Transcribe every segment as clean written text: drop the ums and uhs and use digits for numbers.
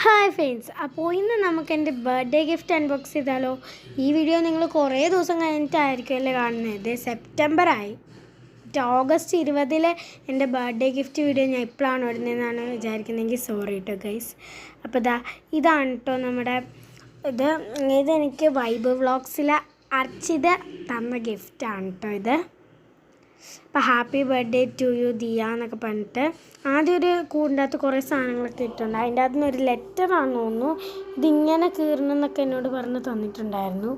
Hi friends, അപ്പോൾ ഇന്ന് നമുക്ക് എൻ്റെ ബർത്ത്ഡേ ഗിഫ്റ്റ് അൺബോക്സ് ചെയ്താലോ. ഈ വീഡിയോ നിങ്ങൾ കുറേ ദിവസം കഴിഞ്ഞിട്ടായിരിക്കുമല്ലേ കാണുന്നത്. സെപ്റ്റംബറായി. ഓഗസ്റ്റ് 20 എൻ്റെ ബർത്ത്ഡേ ഗിഫ്റ്റ് വീഡിയോ ഞാൻ എപ്പോഴാണ് ഇടുന്നതെന്നാണ് വിചാരിക്കുന്നതെങ്കിൽ സോറി കേട്ടോ ഗൈസ്. അപ്പോൾ ഇതാണ് കേട്ടോ നമ്മുടെ ഇതെനിക്ക് വൈബ് വ്ളോഗ്സിലെ അർച്ചിത തന്ന ഗിഫ്റ്റാണ് കേട്ടോ ഇത്. അപ്പോൾ happy birthday to you Diya എന്നൊക്കെ പറഞ്ഞിട്ട് ആദ്യം ഒരു കൂടിൻ്റെ അകത്ത് കുറേ സാധനങ്ങളൊക്കെ ഇട്ടിട്ടുണ്ട്. അതിൻ്റെ അകത്ത് നിന്ന് ഒരു ലെറ്ററാണെന്ന് തോന്നുന്നു. ഇതിങ്ങനെ കീറണമെന്നൊക്കെ എന്നോട് പറഞ്ഞ് തന്നിട്ടുണ്ടായിരുന്നു.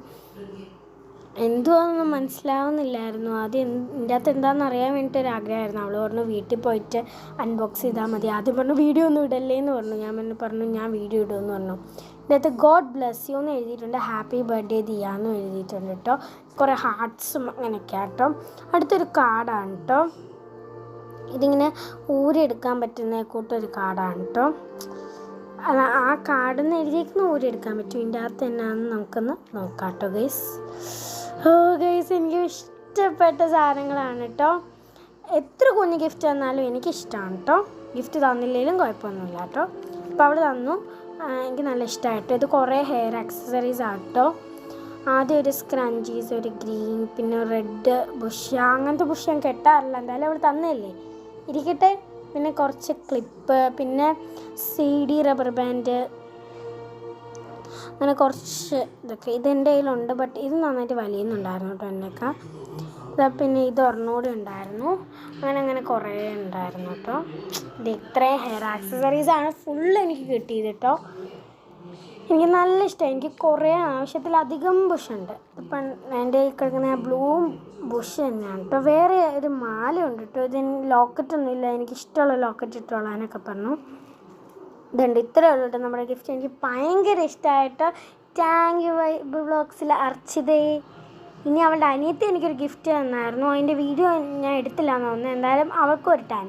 എന്തുവാണെന്നൊന്നും മനസ്സിലാവുന്നില്ലായിരുന്നു. ആദ്യം ഇതിൻ്റെ അകത്ത് എന്താണെന്ന് അറിയാൻ വേണ്ടിയിട്ടൊരു ആഗ്രഹമായിരുന്നു. അവൾ പറഞ്ഞു വീട്ടിൽ പോയിട്ട് അൺബോക്സ് ചെയ്താൽ മതി. ആദ്യം പറഞ്ഞു വീഡിയോ ഒന്നും ഇടല്ലേ എന്ന് പറഞ്ഞു. ഞാൻ വീഡിയോ ഇടുമെന്ന് പറഞ്ഞു. ഇതിൻ്റെ അകത്ത് ഗോഡ് ബ്ലെസ് യു എന്ന് എഴുതിയിട്ടുണ്ട്, ഹാപ്പി ബർത്ത്ഡേ ദിയ എന്നും എഴുതിയിട്ടുണ്ട് കേട്ടോ. കുറേ ഹാർട്ട്സും അങ്ങനെയൊക്കെയാണ് കേട്ടോ. അടുത്തൊരു കാർഡാണ് കേട്ടോ. ഇതിങ്ങനെ ഊരിയെടുക്കാൻ പറ്റുന്ന കൂട്ടൊരു കാർഡാണ് കേട്ടോ. ആ കാർഡിൽ നിന്ന് എഴുതിയേക്കുന്ന ഊരിയെടുക്കാൻ പറ്റും. ഇതിൻ്റെ അകത്ത് എന്നാന്ന് നമുക്കൊന്ന് നോക്കാം കേട്ടോ ഗൈസ്. ഗൈസ്, എനിക്ക് ഇഷ്ടപ്പെട്ട സാധനങ്ങളാണ് കേട്ടോ. എത്ര കുഞ്ഞ് ഗിഫ്റ്റ് തന്നാലും എനിക്കിഷ്ടമാണ് കേട്ടോ. ഗിഫ്റ്റ് തന്നില്ലെങ്കിലും കുഴപ്പമൊന്നുമില്ല കേട്ടോ. അപ്പോൾ അവൾ തന്നു, എനിക്ക് നല്ല ഇഷ്ടമായിട്ടോ. ഇത് കുറേ ഹെയർ ആക്സസറീസ് ആണ് കേട്ടോ. ആദ്യം ഒരു സ്ക്രഞ്ചീസ്, ഒരു ഗ്രീൻ, പിന്നെ റെഡ് ബുഷ്. അങ്ങനത്തെ ബുഷ് ഞാൻ കെട്ടാറില്ല, എന്തായാലും അവൾ തന്നല്ലേ, ഇരിക്കട്ടെ. പിന്നെ കുറച്ച് ക്ലിപ്പ്, പിന്നെ CD റബ്ബർ ബാൻഡ്, അങ്ങനെ കുറച്ച് ഇതൊക്കെ ഇതെൻ്റെ കയ്യിലുണ്ട്. ബട്ട് ഇത് നന്നായിട്ട് വലിയുന്നുണ്ടായിരുന്നു കേട്ടോ എന്നൊക്കെ. പിന്നെ ഇത് ഒരെണ്ണൂടെ ഉണ്ടായിരുന്നു. അങ്ങനെ കുറേ ഉണ്ടായിരുന്നു കേട്ടോ. ഇത് ഇത്രയും ഹെയർ ആക്സസറീസാണ് ഫുള്ള് എനിക്ക് കിട്ടിയത് കേട്ടോ. എനിക്ക് നല്ല ഇഷ്ടമായി. എനിക്ക് കുറേ ആവശ്യത്തിലധികം ബുഷുണ്ട്. ഇപ്പം എൻ്റെ ഈ കിടക്കുന്ന ബ്ലൂ ബുഷ് തന്നെയാണ് കേട്ടോ. വേറെ ഒരു മാലയുണ്ട് കേട്ടോ. ഇതിന് ലോക്കറ്റൊന്നും ഇല്ല, എനിക്കിഷ്ടമുള്ള ലോക്കറ്റ് ഇട്ടോളാനൊക്കെ പറഞ്ഞു. ഇതുണ്ട്, ഇത്രയേ ഉള്ളൂ കേട്ടോ നമ്മുടെ ഗിഫ്റ്റ്. എനിക്ക് ഭയങ്കര ഇഷ്ടമായിട്ടോ. താങ്ക് യു വൈബ് വ്ളോഗ്സിലെ അർച്ചിതയെ. ഇനി അവളുടെ അനിയത്തി എനിക്കൊരു ഗിഫ്റ്റ് തന്നായിരുന്നു. അതിൻ്റെ വീഡിയോ ഞാൻ എടുത്തില്ല എന്ന് തോന്നുന്നു. എന്തായാലും അവൾക്കും ഒരു താങ്ക്.